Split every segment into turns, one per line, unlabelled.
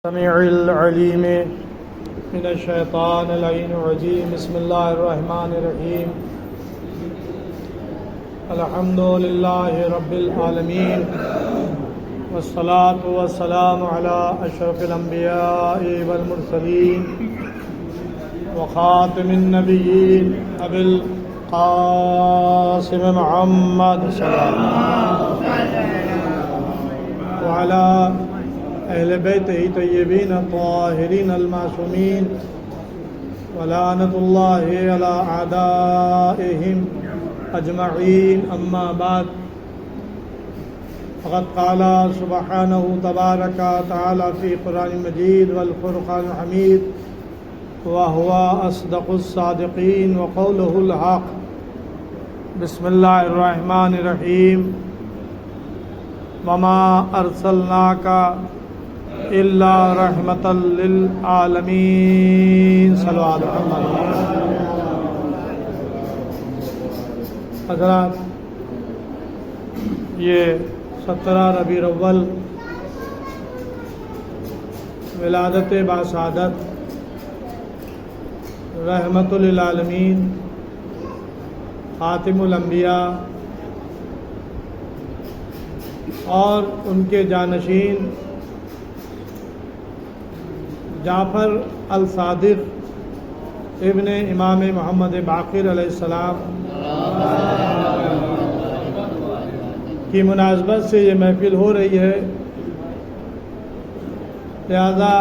السميع العليم من الشيطان اللعين الرجيم. بسم الله الرحمن الرحيم. الحمد لله رب العالمين والصلاة والسلام على أشرف الأنبياء والمرسلين وخاتم النبيين أبي القاسم محمد صلى الله عليه وسلم وعلى اہل بیتہ طیبین الطاہرین المعصومین ولعنۃ اللہ علی اعدائہم اجمعین. اما بعد فقد قال سبحانہ تبارک تعالی فی قرآن مجید والفرقان الحمید وهو اصدق الصادقین وقولہ الحق. بسم اللہ الرحمن الرحیم. وما ارسلناک الا رحمۃ للعالمین. صلوات محمد. حضرات، یہ 17 ربیع الاول ولادت باسعادت رحمۃ للعالمین خاتم الانبیاء اور ان کے جانشین جعفر الصادق ابن امام محمد باقر علیہ السلام کی مناسبت سے یہ محفل ہو رہی ہے. لہذا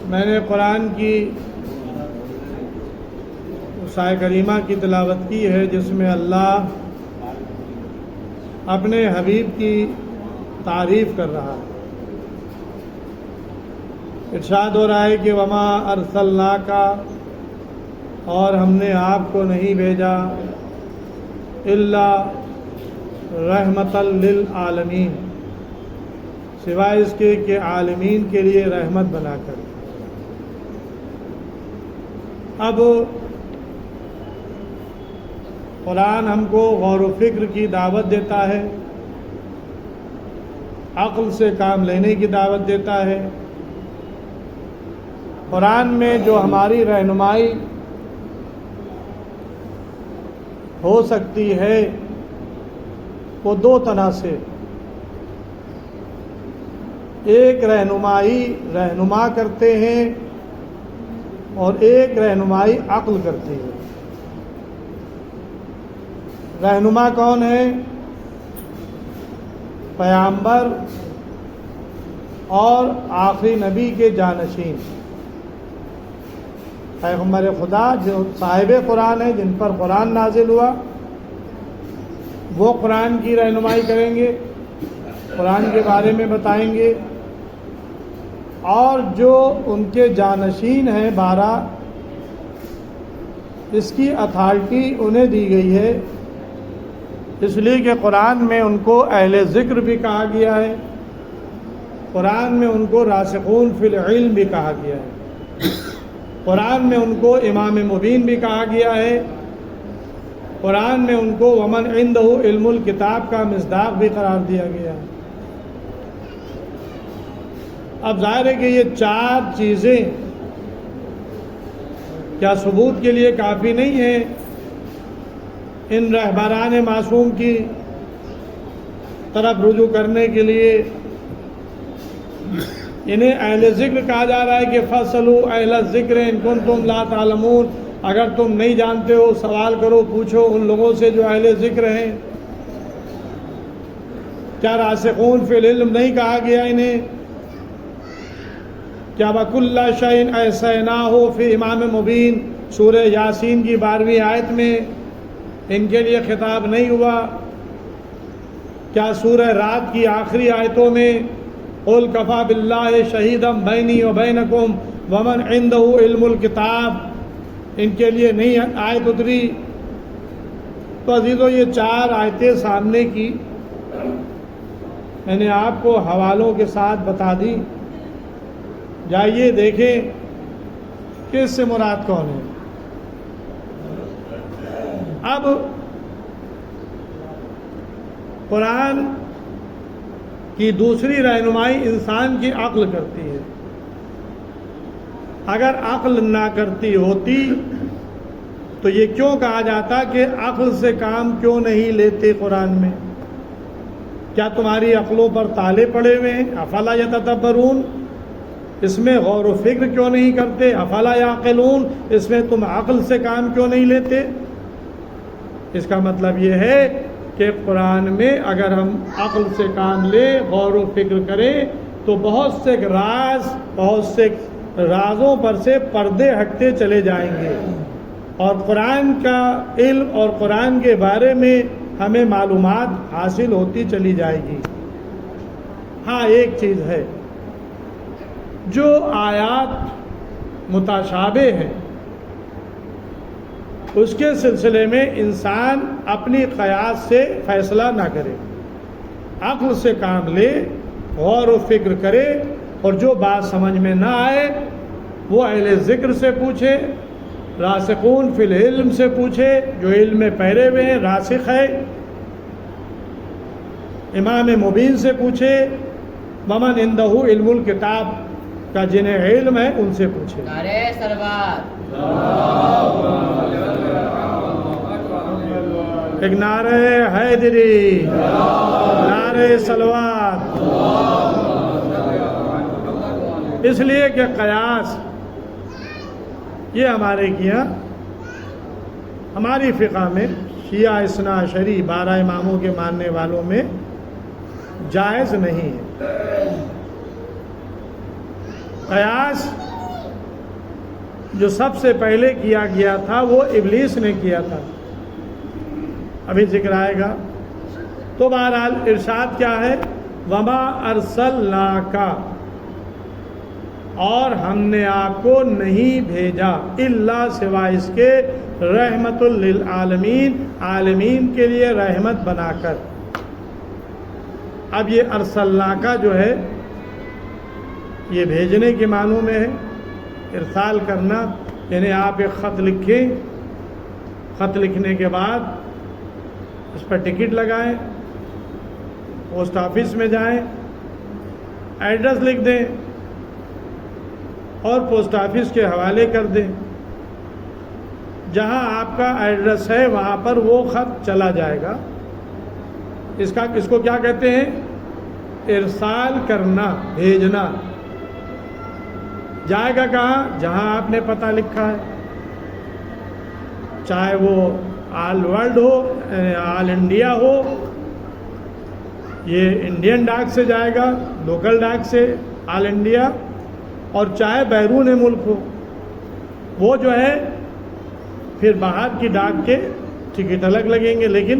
میں نے قرآن کی آیت کریمہ کی تلاوت کی ہے جس میں اللہ اپنے حبیب کی تعریف کر رہا ہے. ارشاد ہو رہا ہے کہ وما ارسلناک، اور ہم نے آپ کو نہیں بھیجا الا رحمۃ للعالمین، سوائے اس کے کہ عالمین کے لیے رحمت بنا کر. اب قرآن ہم کو غور و فکر کی دعوت دیتا ہے، عقل سے کام لینے کی دعوت دیتا ہے. قرآن میں جو ہماری رہنمائی ہو سکتی ہے وہ دو طرح سے. ایک رہنمائی رہنما کرتے ہیں اور ایک رہنمائی عقل کرتی ہے. رہنما کون ہے؟ پیغمبر اور آخری نبی کے جانشین پیغمبر خدا جو صاحب قرآن ہے، جن پر قرآن نازل ہوا، وہ قرآن کی رہنمائی کریں گے، قرآن کے بارے میں بتائیں گے. اور جو ان کے جانشین ہیں 12، اس کی اتھارٹی انہیں دی گئی ہے، اس لیے کہ قرآن میں ان کو اہل ذکر بھی کہا گیا ہے، قرآن میں ان کو راسخون فی العلم بھی کہا گیا ہے، قرآن میں ان کو امام مبین بھی کہا گیا ہے، قرآن میں ان کو ومن عندہ علم الکتاب کا مصداق بھی قرار دیا گیا ہے. اب ظاہر ہے کہ یہ 4 چیزیں کیا ثبوت کے لیے کافی نہیں ہیں ان رہبران معصوم کی طرف رجوع کرنے کے لیے؟ انہیں اہل ذکر کہا جا رہا ہے کہ فَاسْأَلُوا اہل الذکر ان کنتم لا تعلمون، اگر تم نہیں جانتے ہو سوال کرو، پوچھو ان لوگوں سے جو اہل ذکر ہیں. کیا راسخون فی العلم نہیں کہا گیا انہیں؟ کیا وَكُلَّ شَيْءٍ أَحْصَيْنَاهُ فِي إِمَامٍ مُبِينٍ سورہ یاسین کی 12ویں آیت میں ان کے لیے خطاب نہیں ہوا؟ کیا سورہ رات کی آخری آیتوں میں قُلْ كَفَىٰ بِاللَّهِ شَهِيدًا بَيْنِي وَبَيْنَكُمْ وَمَنْ عِندَهُ عِلْمُ الْكِتَابِ ان کے لیے نہیں آیت اتری؟ تو عزیزو، یہ 4 آیتیں سامنے کی میں نے آپ کو حوالوں کے ساتھ بتا دی. جائیے دیکھیں کہ اس سے مراد کون ہے. اب قرآن کی دوسری رہنمائی انسان کی عقل کرتی ہے۔ اگر عقل نہ کرتی ہوتی تو یہ کیوں کہا جاتا کہ عقل سے کام کیوں نہیں لیتے قرآن میں؟ کیا تمہاری عقلوں پر تالے پڑے ہوئے ہیں؟ افلا یتدبرون، اس میں غور و فکر کیوں نہیں کرتے؟ افلا یعقلون، اس میں تم عقل سے کام کیوں نہیں لیتے؟ اس کا مطلب یہ ہے کہ قرآن میں اگر ہم عقل سے کام لیں، غور و فکر کریں، تو بہت سے رازوں پر سے پردے ہٹتے چلے جائیں گے، اور قرآن کا علم اور قرآن کے بارے میں ہمیں معلومات حاصل ہوتی چلی جائے گی۔ ہاں ایک چیز ہے، جو آیات متشابہ ہیں اس کے سلسلے میں انسان اپنی قیاس سے فیصلہ نہ کرے، عقل سے کام لے، غور و فکر کرے، اور جو بات سمجھ میں نہ آئے وہ اہل ذکر سے پوچھے، راسخون فی العلم سے پوچھے، جو علم میں پہرے ہوئے ہیں، راسخ ہے، امام مبین سے پوچھے، ومن عنده علم الکتاب کا جنہیں علم ہے ان سے پوچھے۔
نعرہ صلوات،
ایک نعرہ حیدری، نعرہ صلوات، اس لیے کہ قیاس یہ ہمارے کیا ہماری فقہ میں شیعہ اثنا عشری 12 اماموں کے ماننے والوں میں جائز نہیں ہے۔ قیاس جو سب سے پہلے کیا گیا تھا وہ ابلیس نے کیا تھا، ابھی ذکر آئے گا۔ تو بہرحال ارشاد کیا ہے؟ وما ارسلناک، اور ہم نے آپ کو نہیں بھیجا الا سوائے اس کے رحمت للعالمین، عالمین کے لیے رحمت بنا کر۔ اب یہ ارسلناک جو ہے یہ بھیجنے کے معنوں میں ہے، ارسال کرنا، یعنی آپ ایک خط لکھیں، خط لکھنے کے بعد اس پر ٹکٹ لگائیں، پوسٹ آفس میں جائیں، ایڈریس لکھ دیں اور پوسٹ آفس کے حوالے کر دیں، جہاں آپ کا ایڈریس ہے وہاں پر وہ خط چلا جائے گا۔ اس کو کیا کہتے ہیں؟ ارسال کرنا، بھیجنا۔ جائے گا کہاں؟ جہاں آپ نے پتہ لکھا ہے، چاہے وہ آل ورلڈ ہو، آل انڈیا ہو، یہ انڈین ڈاک سے جائے گا، لوکل ڈاک سے آل انڈیا، اور چاہے بیرون ملک ہو، وہ جو ہے پھر باہر کی ڈاک کے ٹکٹ الگ لگیں گے، لیکن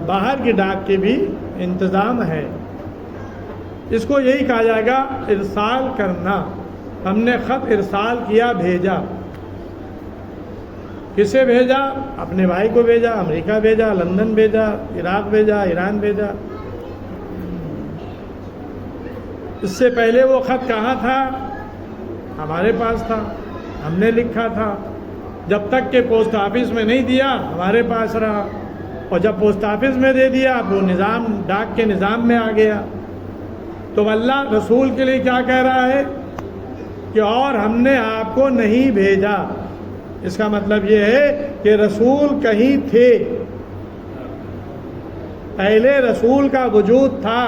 باہر کی ڈاک کے بھی انتظام ہے۔ اس کو یہی کہا جائے گا ارسال کرنا۔ ہم نے خط ارسال کیا، بھیجا۔ کسے بھیجا؟ اپنے بھائی کو بھیجا، امریکہ بھیجا، لندن بھیجا، عراق بھیجا، ایران بھیجا۔ اس سے پہلے وہ خط کہاں تھا؟ ہمارے پاس تھا، ہم نے لکھا تھا، جب تک کہ پوسٹ آفس میں نہیں دیا ہمارے پاس رہا، اور جب پوسٹ آفس میں دے دیا وہ نظام، ڈاک کے نظام میں آ گیا۔ تو اللہ رسول کے لیے کیا کہہ رہا ہے کہ اور ہم نے آپ کو نہیں بھیجا؟ اس کا مطلب یہ ہے کہ رسول کہیں تھے، پہلے رسول کا وجود تھا،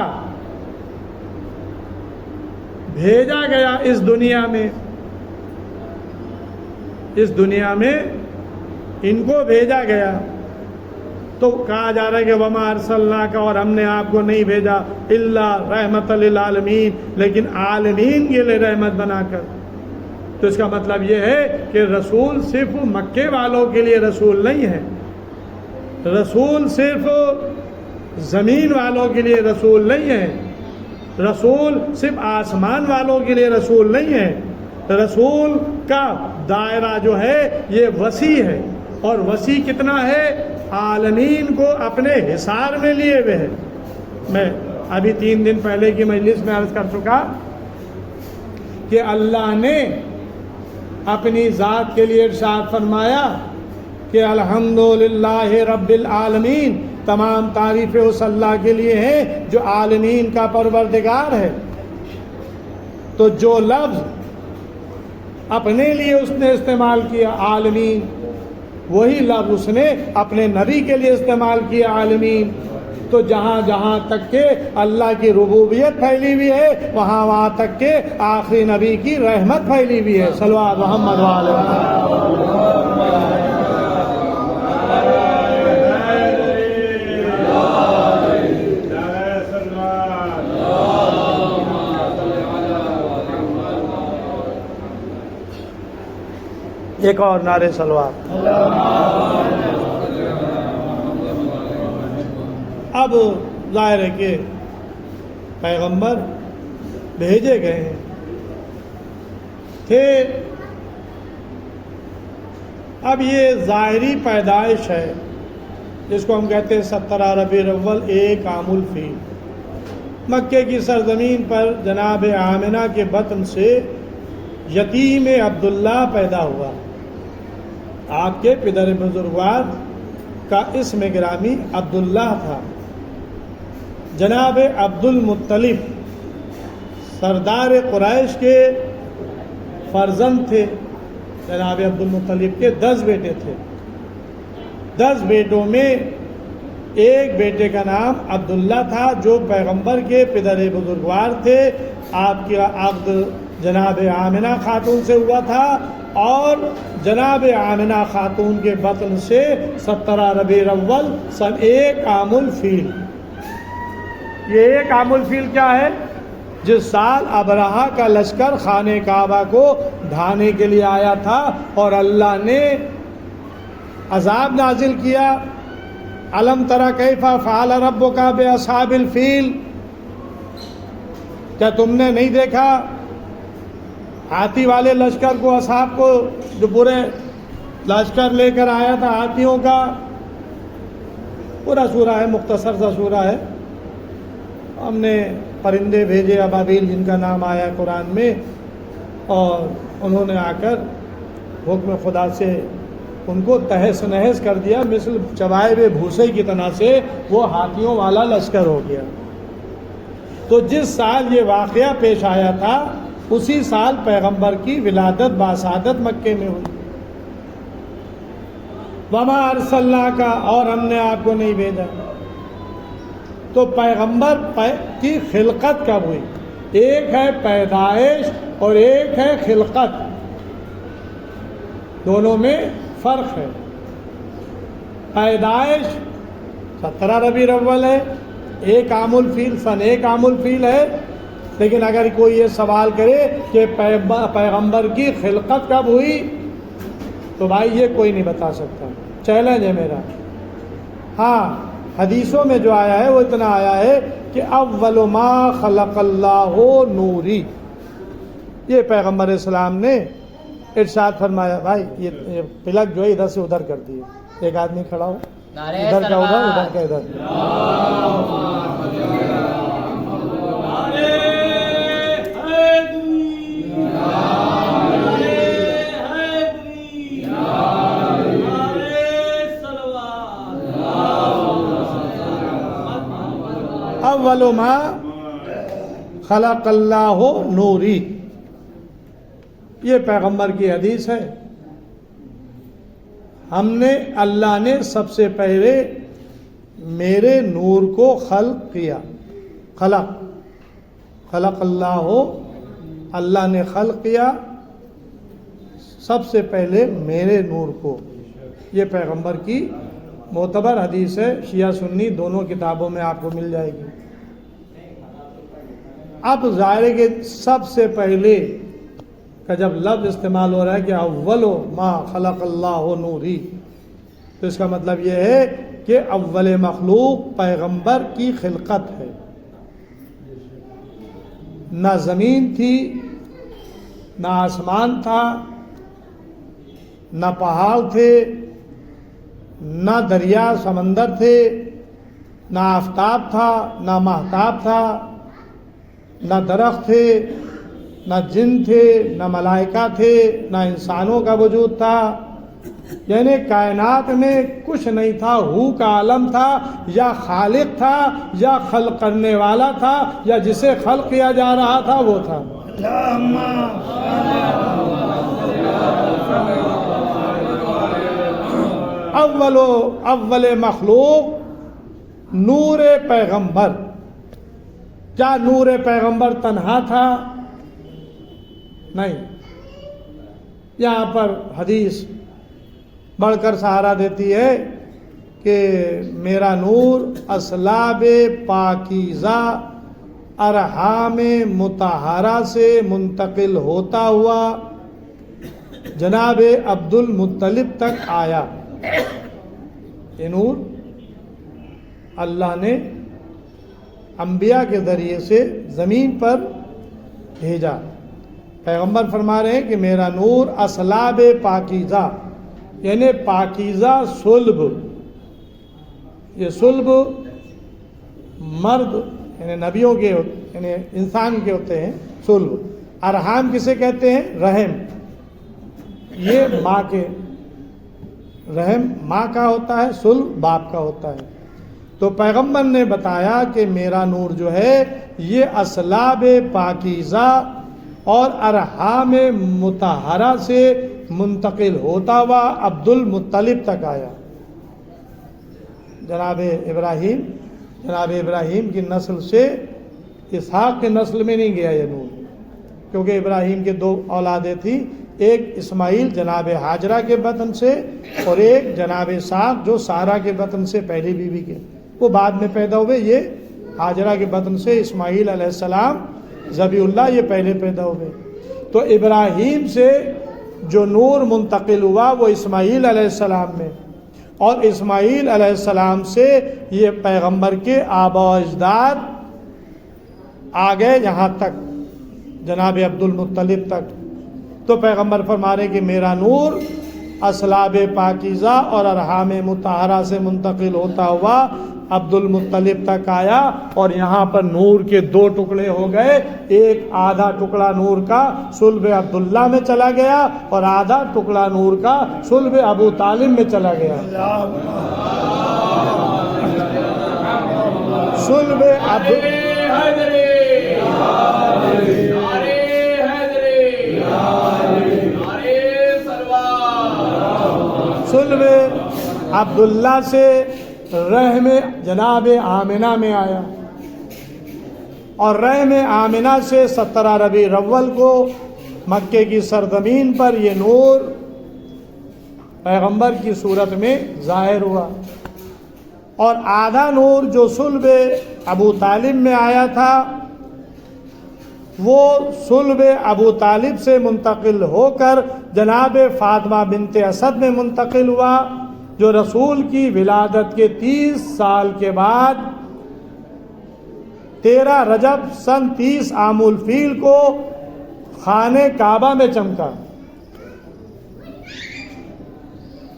بھیجا گیا اس دنیا میں، اس دنیا میں ان کو بھیجا گیا۔ تو کہا جا رہا ہے کہ وما ارسلناک، اور ہم نے آپ کو نہیں بھیجا الا رحمت للعالمین، لیکن عالمین کے لیے رحمت بنا کر۔ تو اس کا مطلب یہ ہے کہ رسول صرف مکے والوں کے لیے رسول نہیں ہے، رسول صرف زمین والوں کے لیے رسول نہیں ہے، رسول صرف آسمان والوں کے لیے رسول نہیں ہے، رسول کا دائرہ جو ہے یہ وسیع ہے، اور وسیع کتنا ہے؟ عالمین کو اپنے حصار میں لیے ہوئے ہے۔ میں ابھی 3 دن پہلے کی مجلس میں عرض کر چکا کہ اللہ نے اپنی ذات کے لیے ارشاد فرمایا کہ الحمدللہ رب العالمین، تمام تعریفیں اس اللہ کے لیے ہیں جو عالمین کا پروردگار ہے۔ تو جو لفظ اپنے لیے اس نے استعمال کیا عالمین، وہی لفظ اس نے اپنے نبی کے لیے استعمال کیا عالمین۔ تو جہاں جہاں تک کہ اللہ کی ربوبیت پھیلی ہوئی ہے، وہاں وہاں تک کہ آخری نبی کی رحمت پھیلی ہوئی ہے۔ صلوات محمد وعلیہ ایک اور نعرے صلوات۔ اب ظاہر ہے کہ پیغمبر بھیجے گئے تھے، اب یہ ظاہری پیدائش ہے جس کو ہم کہتے ہیں 17 ربیع الاول ایک عام الفیل۔ مکے کی سرزمین پر جناب آمنہ کے بطن سے یتیم عبداللہ پیدا ہوا۔ آپ کے پدر بزرگوار کا اسم گرامی عبداللہ تھا۔ جناب عبد المطلب سردار قریش کے فرزند تھے۔ جناب عبد المطلب کے 10 بیٹے تھے۔ 10 بیٹوں میں ایک بیٹے کا نام عبداللہ تھا جو پیغمبر کے پدر بزرگوار تھے۔ آپ کا عقد جناب آمنہ خاتون سے ہوا تھا، اور جناب آمنہ خاتون کے بطن سے 17 ربیع الاول سن ایک عام الفیل۔ یہ ایک عام الفیل کیا ہے؟ جس سال ابرہہ کا لشکر خانہ کعبہ کو ڈھانے کے لیے آیا تھا اور اللہ نے عذاب نازل کیا۔ الم تری کیف فعل ربک باصحاب الفیل، کیا تم نے نہیں دیکھا ہاتھی والے لشکر کو، اصحاب کو، جو برے لشکر لے کر آیا تھا ہاتھیوں کا؟ پورا سورہ ہے، مختصر سا سورہ ہے۔ ہم نے پرندے بھیجے ابابیل جن کا نام آیا قرآن میں، اور انہوں نے آ کر حکم خدا سے ان کو تہس نہس کر دیا، مثل چبائے ہوئے بھوسے کی طرح سے وہ ہاتھیوں والا لشکر ہو گیا۔ تو جس سال یہ واقعہ پیش آیا تھا اسی سال پیغمبر کی ولادت باسعادت مکے میں ہوئی۔ وما ارسلناک، اور ہم نے آپ کو نہیں بھیجا۔ تو پیغمبر کی خلقت کب ہوئی؟ ایک ہے پیدائش اور ایک ہے خلقت، دونوں میں فرق ہے۔ پیدائش 17 ربیع الاول ہے، ایک عام الفیل، سن ایک عام الفیل ہے۔ لیکن اگر کوئی یہ سوال کرے کہ پیغمبر کی خلقت کب ہوئی، تو بھائی یہ کوئی نہیں بتا سکتا، چیلنج ہے میرا۔ ہاں حدیثوں میں جو آیا ہے وہ اتنا آیا ہے کہ اول ما خلق اللہ نوری، یہ پیغمبر اسلام نے ارشاد فرمایا۔ بھائی یہ پلک جو ہے ادھر سے ادھر کر دیے، ایک آدمی کھڑا ہو، ادھر کا ادھر، ادھر کا ادھر۔ اول ما خلق اللہ نوری، یہ پیغمبر کی حدیث ہے۔ ہم نے، اللہ نے سب سے پہلے میرے نور کو خلق کیا۔ خلق اللہ، اللہ نے خلق کیا سب سے پہلے میرے نور کو۔ یہ پیغمبر کی معتبر حدیث ہے، شیعہ سنی دونوں کتابوں میں آپ کو مل جائے گی۔ اب ظاہر ہے کہ سب سے پہلے کا جب لفظ استعمال ہو رہا ہے کہ اول ما خلق اللہ نوری، تو اس کا مطلب یہ ہے کہ اول مخلوق پیغمبر کی خلقت ہے۔ نہ زمین تھی، نہ آسمان تھا، نہ پہاڑ تھے، نہ دریا سمندر تھے، نہ آفتاب تھا، نہ مہتاب تھا، نہ درخت تھے، نہ جن تھے، نہ ملائکہ تھے، نہ انسانوں کا وجود تھا۔ یعنی کائنات میں کچھ نہیں تھا، ہو کا عالم تھا، یا خالق تھا، یا خلق کرنے والا تھا، یا جسے خلق کیا جا رہا تھا وہ تھا۔ اول مخلوق نور پیغمبر۔ کیا نور پیغمبر تنہا تھا؟ نہیں، یہاں پر حدیث بڑھ کر سہارا دیتی ہے کہ میرا نور اصلاب پاکیزہ ارحام مطہرہ سے منتقل ہوتا ہوا جناب عبد المطلب تک آیا۔ یہ نور اللہ نے انبیاء کے ذریعے سے زمین پر بھیجا۔ پیغمبر فرما رہے ہیں کہ میرا نور اصلاب پاکیزہ، یعنی پاکیزہ صلب۔ یہ صلب مرد یعنی نبیوں کے، یعنی انسان کے ہوتے ہیں صلب۔ ارحام کسے کہتے ہیں؟ رحم۔ یہ ماں کے، رحم ماں کا ہوتا ہے، صلب باپ کا ہوتا ہے۔ تو پیغمبر نے بتایا کہ میرا نور جو ہے یہ اصلاب پاکیزہ اور ارحام مطہرہ سے منتقل ہوتا ہوا عبد المطلب تک آیا۔ جناب ابراہیم کی نسل سے اسحاق کی نسل میں نہیں گیا یہ نور، کیونکہ ابراہیم کے 2 اولادیں تھیں، ایک اسماعیل جناب ہاجرہ کے بطن سے، اور ایک جناب اسحاق جو سارہ کے بطن سے پہلی بیوی کے، وہ بعد میں پیدا ہوئے۔ یہ ہاجرہ کے بطن سے اسماعیل علیہ السلام، ذبی اللہ یہ پہلے پیدا ہوئے۔ تو ابراہیم سے جو نور منتقل ہوا وہ اسماعیل علیہ السلام میں، اور اسماعیل علیہ السلام سے یہ پیغمبر کے آباء و اجداد آ گئے یہاں تک، جناب عبد المطلب تک۔ تو پیغمبر فرما رہے کہ میرا نور اصلاب پاکیزہ اور ارحام مطہرہ سے منتقل ہوتا ہوا عبد المطلب تک آیا، اور یہاں پر نور کے 2 ٹکڑے ہو گئے۔ ایک آدھا ٹکڑا نور کا صلب عبداللہ میں چلا گیا، اور آدھا ٹکڑا نور کا صلب ابو طالب میں چلا گیا۔ صلب صلب عبداللہ سے رحم جناب آمنہ میں آیا، اور رحم آمنہ سے 17 ربیع الاول کو مکے کی سرزمین پر یہ نور پیغمبر کی صورت میں ظاہر ہوا۔ اور آدھا نور جو صلب ابو طالب میں آیا تھا وہ صلب ابو طالب سے منتقل ہو کر جناب فاطمہ بنت اسد میں منتقل ہوا، جو رسول کی ولادت کے 30 سال کے بعد 13 رجب سن 30 عام الفیل کو خانہ کعبہ میں چمکا۔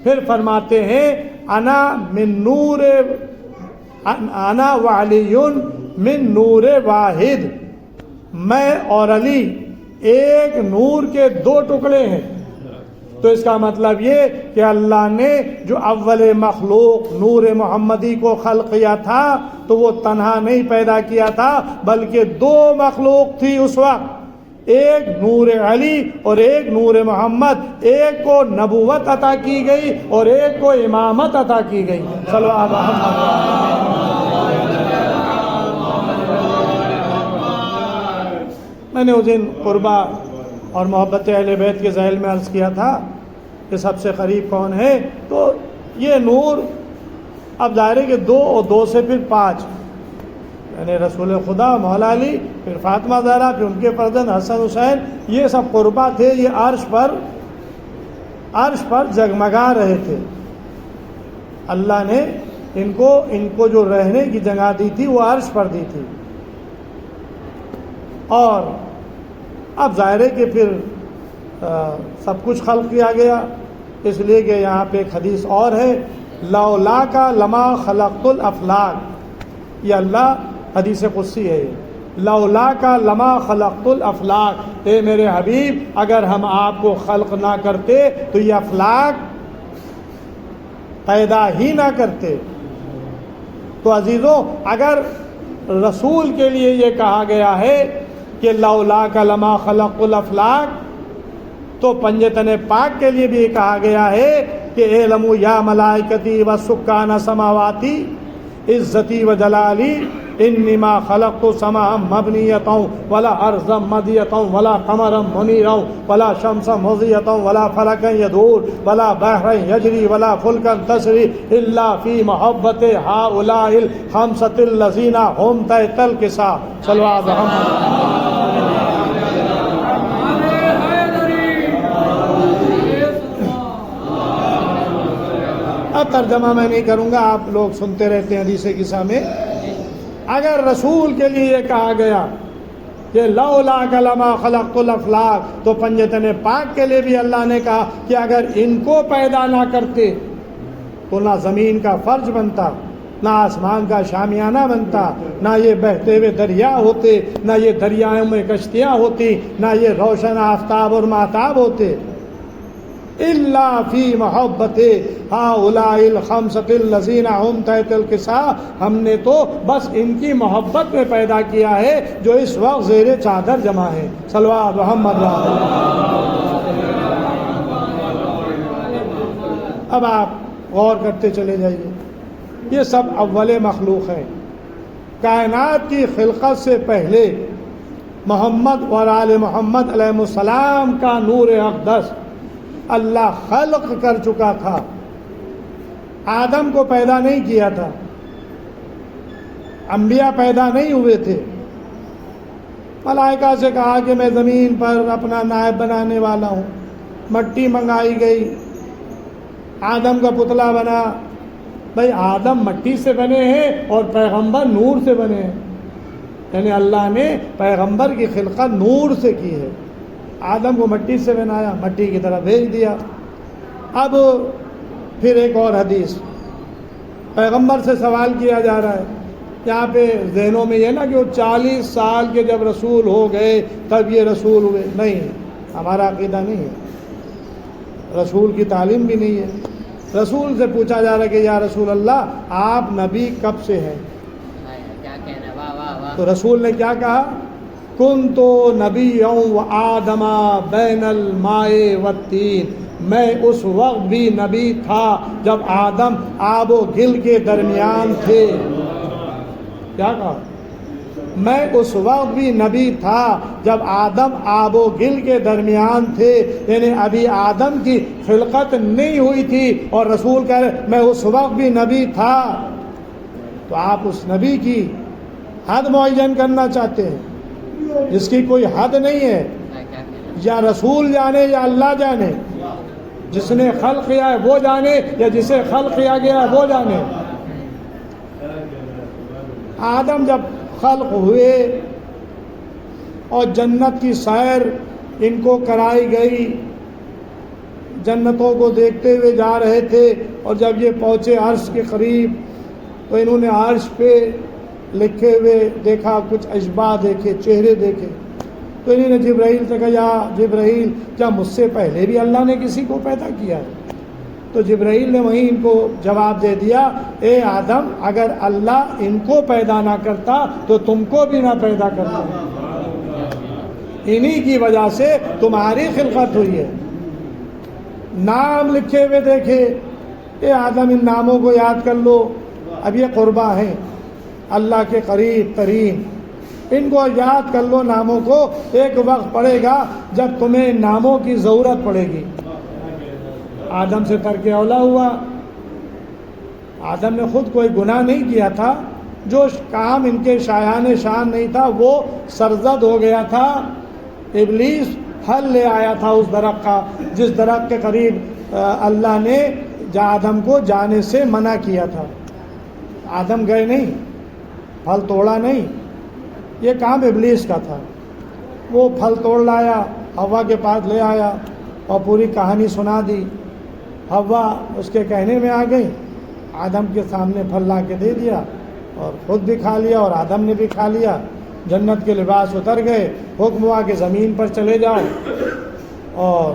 پھر فرماتے ہیں انا وعلی من نور واحد، میں اور علی ایک نور کے 2 ٹکڑے ہیں۔ تو اس کا مطلب یہ کہ اللہ نے جو اول مخلوق نور محمدی کو خلق کیا تھا تو وہ تنہا نہیں پیدا کیا تھا، بلکہ 2 مخلوق تھی اس وقت، ایک نور علی اور ایک نور محمد۔ ایک کو نبوت عطا کی گئی اور ایک کو امامت عطا کی گئی۔ صلو علی محمد۔ میں نے اس دن قربہ اور محبت اہل بیت کے ذیل میں عرض کیا تھا کہ سب سے قریب کون ہے، تو یہ نور اب ظاہر ہے کہ 2 اور 2 سے پھر 5، یعنی رسول خدا، مولا علی، پھر فاطمہ زہرا، پھر ان کے فرزند حسن حسین، یہ سب قربا تھے، یہ عرش پر جگمگا رہے تھے۔ اللہ نے ان کو جو رہنے کی جگہ دی تھی وہ عرش پر دی تھی۔ اور اب ظاہر ہے کہ پھر سب کچھ خلق کیا گیا، اس لیے کہ یہاں پہ ایک حدیث اور ہے، لولا کا لما خلقت الافلاک، یہ اللہ حدیث قدسی ہے، لولا کا لما خلقت الافلاک، اے میرے حبیب اگر ہم آپ کو خلق نہ کرتے تو یہ افلاک پیدا ہی نہ کرتے۔ تو عزیزوں، اگر رسول کے لیے یہ کہا گیا ہے کہ لولاک لما خلقت الافلاک، تو پنجتن پاک کے لیے بھی یہ کہا گیا ہے کہ اعلموا یا ملائکتی و سکان سماواتی عزتی و جلالی انما خلقت سماء مبنیتا ولا ارضا مدیتا ولا قمرا منیرا ولا شمسا مضیتا ولا فلکا یدور ولا بحرا یجری ولا فلکا تسری الا فی محبت ہؤلاء الخمسۃ الذین هم تحت الکساء۔ صلوات محمد۔ اب ترجمہ میں نہیں کروں گا، آپ لوگ سنتے رہتے ہیں حدیث قصہ میں۔ اگر رسول کے لیے یہ کہا گیا کہ لولاک لما خلقت الافلاک، تو پنجتن پاک کے لیے بھی اللہ نے کہا کہ اگر ان کو پیدا نہ کرتے تو نہ زمین کا فرش بنتا، نہ آسمان کا شامیانہ بنتا، نہ یہ بہتے ہوئے دریا ہوتے، نہ یہ دریاؤں میں کشتیاں ہوتی، نہ یہ روشن آفتاب اور ماہتاب ہوتے۔ الا فی محبت ہؤلاء الخمسۃ الذین هم تحت الکساء، ہم نے تو بس ان کی محبت میں پیدا کیا ہے جو اس وقت زیر چادر جمع ہے۔ صلوات محمد۔ اب آپ غور کرتے چلے جائیے، یہ سب اول مخلوق ہے۔ کائنات کی خلقت سے پہلے محمد اور آل محمد علیہ السلام کا نور اقدس اللہ خلق کر چکا تھا، آدم کو پیدا نہیں کیا تھا، انبیاء پیدا نہیں ہوئے تھے۔ ملائکہ سے کہا کہ میں زمین پر اپنا نائب بنانے والا ہوں، مٹی منگائی گئی، آدم کا پتلا بنا۔ بھائی آدم مٹی سے بنے ہیں اور پیغمبر نور سے بنے ہیں، یعنی اللہ نے پیغمبر کی خلقت نور سے کی ہے، آدم کو مٹی سے بنایا، مٹی کی طرف بھیج دیا۔ اب پھر ایک اور حدیث، پیغمبر سے سوال کیا جا رہا ہے، یہاں پہ ذہنوں میں یہ نا کہ وہ 40 سال کے جب رسول ہو گئے تب یہ رسول ہوئے، نہیں، ہمارا عقیدہ نہیں ہے، رسول کی تعلیم بھی نہیں ہے۔ رسول سے پوچھا جا رہا ہے کہ یا رسول اللہ آپ نبی کب سے ہیں؟ تو رسول نے کیا کہا؟ کنت نبیا و آدم بین الماء والطین، میں اس وقت بھی نبی تھا جب آدم آب و گل کے درمیان تھے۔ کیا کہا؟ میں اس وقت بھی نبی تھا جب آدم آب و گل کے درمیان تھے، یعنی ابھی آدم کی خلقت نہیں ہوئی تھی، اور رسول کہہ رہے میں اس وقت بھی نبی تھا۔ تو آپ اس نبی کی حد معین کرنا چاہتے ہیں جس کی کوئی حد نہیں ہے، یا رسول جانے یا اللہ جانے، جس نے خلق کیا ہے وہ جانے یا جسے خلق کیا گیا ہے وہ جانے۔ آدم جب خلق ہوئے اور جنت کی سیر ان کو کرائی گئی، جنتوں کو دیکھتے ہوئے جا رہے تھے، اور جب یہ پہنچے عرش کے قریب تو انہوں نے عرش پہ لکھے ہوئے دیکھا، کچھ اشباح دیکھے، چہرے دیکھے، تو انہوں نے جبرائیل سے کہا یا جبرائیل کیا مجھ سے پہلے بھی اللہ نے کسی کو پیدا کیا ہے؟ تو جبرائیل نے وہیں ان کو جواب دے دیا، اے آدم اگر اللہ ان کو پیدا نہ کرتا تو تم کو بھی نہ پیدا کرتا، انہی کی وجہ سے تمہاری خلقت ہوئی ہے۔ نام لکھے ہوئے دیکھے، اے آدم ان ناموں کو یاد کر لو، اب یہ قربا ہیں اللہ کے قریب ترین، ان کو یاد کر لو ناموں کو، ایک وقت پڑے گا جب تمہیں ناموں کی ضرورت پڑے گی۔ آدم سے ترک اولا ہوا، آدم نے خود کوئی گناہ نہیں کیا تھا، جو کام ان کے شایان شان نہیں تھا وہ سرزد ہو گیا تھا، ابلیس پھل لے آیا تھا اس درخت کا جس درخت کے قریب اللہ نے آدم کو جانے سے منع کیا تھا۔ آدم گئے نہیں، پھل توڑا نہیں، یہ کام ابلیس کا تھا۔ وہ پھل توڑ لایا، ہوا کے پاس لے آیا اور پوری کہانی سنا دی۔ ہوا اس کے کہنے میں آ گئی، آدم کے سامنے پھل لا کے دے دیا اور خود بھی کھا لیا اور آدم نے بھی کھا لیا۔ جنت کے لباس اتر گئے، حکم ہوا کہ زمین پر چلے جاؤ اور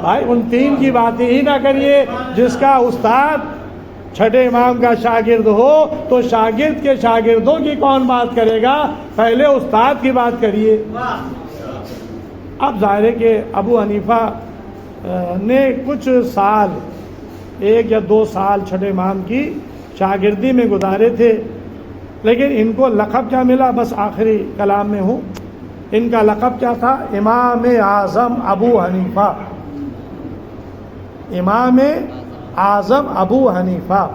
بھائی ان تین کی بات ہی نہ کریے. جس کا استاد چھٹے امام کا شاگرد ہو تو شاگرد کے شاگردوں کی کون بات کرے گا؟ پہلے استاد کی بات کریے. اب ظاہر ہے کہ ابو حنیفہ نے کچھ سال 1 یا 2 سال چھٹے امام کی شاگردی میں گزارے تھے، لیکن ان کو لقب کیا ملا؟ بس آخری کلام میں ہوں. ان کا لقب کیا تھا؟ امام اعظم ابو حنیفہ. امام اعظم ابو حنیفہ.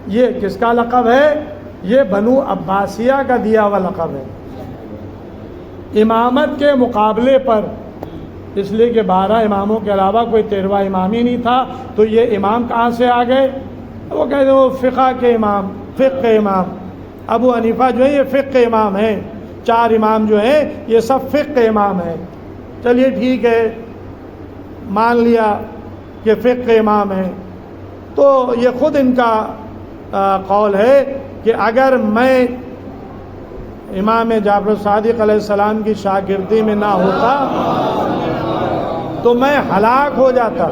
یہ کس کا لقب ہے؟ یہ بنو عباسیہ کا دیا ہوا لقب ہے. امامت کے مقابلے پر، اس لیے کہ 12 اماموں کے علاوہ کوئی 13واں امام ہی نہیں تھا، تو یہ امام کہاں سے آ گئے؟ وہ کہتے ہیں وہ فقہ کے امام، فقہ امام. ابو حنیفہ جو ہے یہ فقہ امام ہیں. 4 امام جو ہیں یہ سب فقہ امام ہیں. چلیے ٹھیک ہے، مان لیا کہ فقہ امام ہیں. تو یہ خود ان کا قول ہے کہ اگر میں امام جعفر صادق علیہ السلام کی شاگردی میں نہ ہوتا تو میں ہلاک ہو جاتا،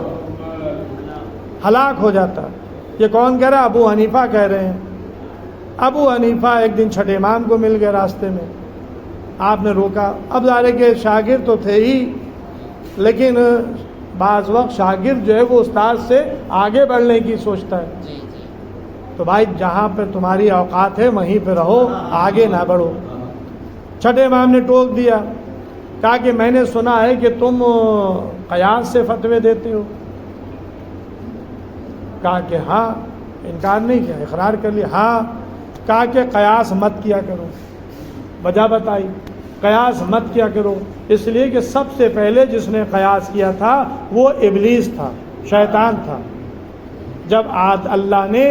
ہلاک ہو جاتا. یہ کون کہہ رہا ہے؟ ابو حنیفہ کہہ رہے ہیں. ابو حنیفہ ایک دن چھٹے امام کو مل گئے راستے میں. آپ نے روکا. اب ظاہر ہے کہ شاگرد تو تھے ہی، لیکن بعض وقت شاگرد جو ہے وہ استاد سے آگے بڑھنے کی سوچتا ہے. تو بھائی جہاں پہ تمہاری اوقات ہے وہیں پہ رہو، آگے نہ بڑھو. چھٹے امام نے ٹوک دیا، کہا کہ میں نے سنا ہے کہ تم قیاس سے فتوے دیتے ہو. کہا کہ ہاں. انکار نہیں کیا، اقرار کر لیا. ہاں. کہا کہ قیاس مت کیا کرو. وجہ بتائی. قیاس مت کیا کرو اس لیے کہ سب سے پہلے جس نے قیاس کیا تھا وہ ابلیس تھا، شیطان تھا. جب اللہ نے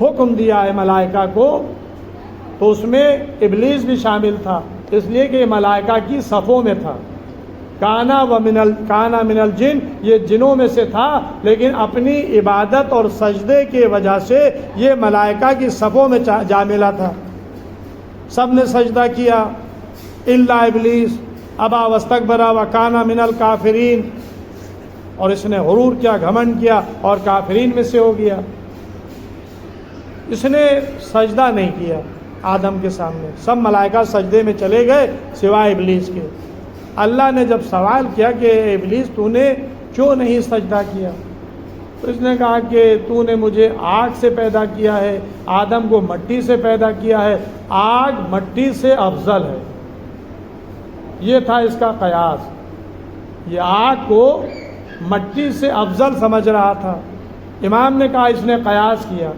حکم دیا ہے ملائکہ کو تو اس میں ابلیس بھی شامل تھا، اس لیے کہ یہ ملائکہ کی صفوں میں تھا. کانا من الجن، یہ جنوں میں سے تھا، لیکن اپنی عبادت اور سجدے کی وجہ سے یہ ملائکہ کی صفوں میں جا ملا تھا. سب نے سجدہ کیا الا ابلیس ابا واستکبر وکان من الکافرین، اور اس نے غرور کیا، گھمنڈ کیا اور کافرین میں سے ہو گیا. اس نے سجدہ نہیں کیا آدم کے سامنے. سب ملائکہ سجدے میں چلے گئے سوائے ابلیس کے. اللہ نے جب سوال کیا کہ ابلیس تو نے کیوں نہیں سجدہ کیا، تو اس نے کہا کہ تو نے مجھے آگ سے پیدا کیا ہے، آدم کو مٹی سے پیدا کیا ہے، آگ مٹی سے افضل ہے. یہ تھا اس کا قیاس. یہ آگ کو مٹی سے افضل سمجھ رہا تھا. امام نے کہا اس نے قیاس کیا.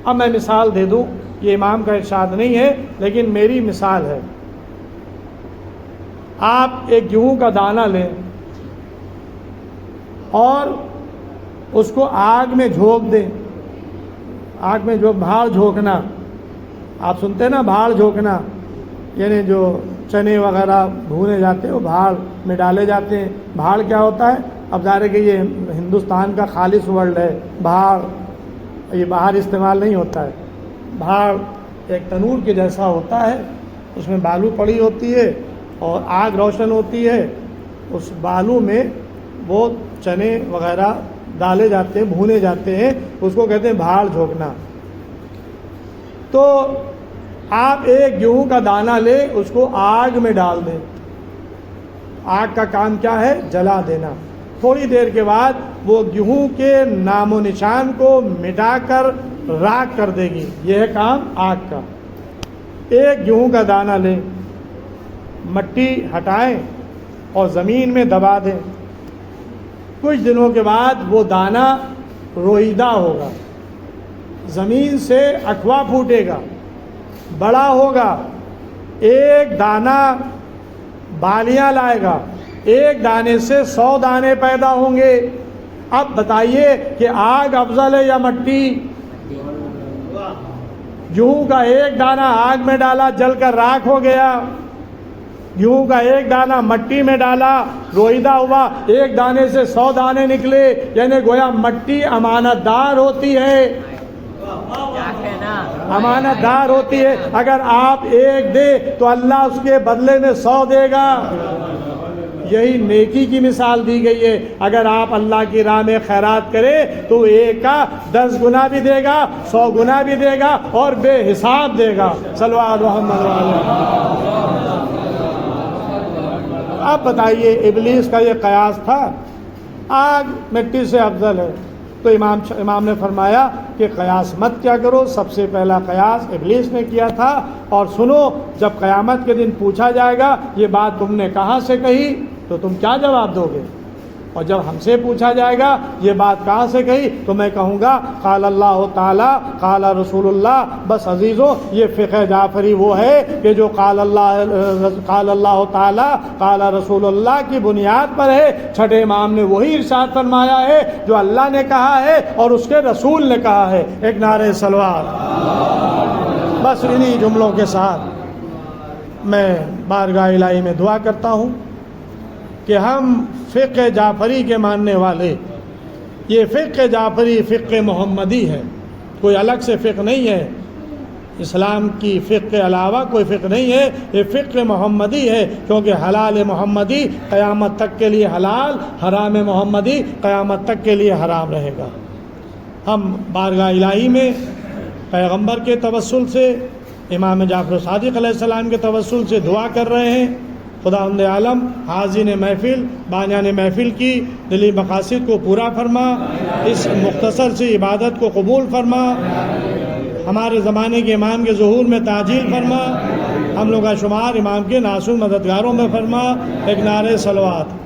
اب میں مثال دے دوں، یہ امام کا ارشاد نہیں ہے لیکن میری مثال ہے. آپ ایک گیہوں کا دانہ لیں اور اس کو آگ میں جھونک دیں. آگ میں بھاڑ جھونکنا، آپ سنتے ہیں نا بھاڑ جھونکنا، یعنی جو چنے وغیرہ بھونے جاتے ہیں وہ بھاڑ میں ڈالے جاتے ہیں. بھاڑ کیا ہوتا ہے؟ اب ظاہر ہے کہ یہ ہندوستان کا خالص ورڈ ہے بھاڑ، یہ باہر استعمال نہیں ہوتا ہے. بھاڑ ایک تنور کے جیسا ہوتا ہے، اس میں بالو پڑی ہوتی ہے اور آگ روشن ہوتی ہے. اس بالو میں وہ چنے وغیرہ ڈالے جاتے ہیں، بھونے جاتے ہیں، اس کو کہتے ہیں بھاڑ جھونکنا. تو آپ ایک گیہوں کا دانہ لیں، اس کو آگ میں ڈال دیں. آگ کا کام کیا ہے؟ جلا دینا. تھوڑی دیر کے بعد وہ گیہوں کے نام و نشان کو مٹا کر راکھ کر دے گی. یہ ہے کام آگ کا. ایک گیہوں کا دانہ لیں، مٹی ہٹائیں اور زمین میں دبا دیں. کچھ دنوں کے بعد وہ دانہ روئیدہ ہوگا، زمین سے اٹھوا پھوٹے گا، بڑا ہوگا. ایک دانہ بالیاں لائے گا، ایک دانے سے 100 دانے پیدا ہوں گے. اب بتائیے کہ آگ افضل ہے یا مٹی؟ گیہوں کا ایک دانہ آگ میں ڈالا، جل کر راکھ ہو گیا. گیہوں کا ایک دانہ مٹی میں ڈالا، روئیدہ ہوا، ایک دانے سے 100 دانے نکلے. یعنی گویا مٹی امانت دار ہوتی ہے، امانت دار ہوتی ہے. اگر آپ ایک دے تو اللہ اس کے بدلے میں 100 دے گا. یہی نیکی کی مثال دی گئی ہے. اگر آپ اللہ کی راہ میں خیرات کریں تو ایک کا 10 گنا بھی دے گا، 100 گنا بھی دے گا اور بے حساب دے گا. صلو علی محمد وعلی. اب بتائیے ابلیس کا یہ قیاس تھا آگ مٹی سے افضل ہے، تو امام نے فرمایا کہ قیاس مت کیا کرو. سب سے پہلا قیاس ابلیس نے کیا تھا. اور سنو، جب قیامت کے دن پوچھا جائے گا یہ بات تم نے کہاں سے کہی تو تم کیا جواب دو گے؟ اور جب ہم سے پوچھا جائے گا یہ بات کہاں سے کہی تو میں کہوں گا قال اللہ تعالی قال رسول اللہ. بس عزیزوں، یہ فقہ جعفری وہ ہے کہ جو قال اللہ تعالی قال رسول اللہ کی بنیاد پر ہے. چھٹے امام نے وہی ارشاد فرمایا ہے جو اللہ نے کہا ہے اور اس کے رسول نے کہا ہے. ایک نعرہ صلوات. بس انہی جملوں کے ساتھ میں بارگاہ الہی میں دعا کرتا ہوں کہ ہم فقہ جعفری کے ماننے والے، یہ فقہ جعفری فقہ محمدی ہے، کوئی الگ سے فقہ نہیں ہے. اسلام کی فقہ کے علاوہ کوئی فقہ نہیں ہے، یہ فقہ محمدی ہے. کیونکہ حلال محمدی قیامت تک کے لیے حلال، حرام محمدی قیامت تک کے لیے حرام رہے گا. ہم بارگاہ الہی میں پیغمبر کے توسل سے، امام جعفر صادق علیہ السلام کے توسل سے دعا کر رہے ہیں. خداوند عالم حاضرین محفل، بانیان محفل کی دلی مقاصد کو پورا فرما، اس مختصر سی عبادت کو قبول فرما، ہمارے زمانے کے امام کے ظہور میں تعجیل فرما، ہم لوگ کا شمار امام کے ناصر مددگاروں میں فرما. ایک نعرہ صلوات.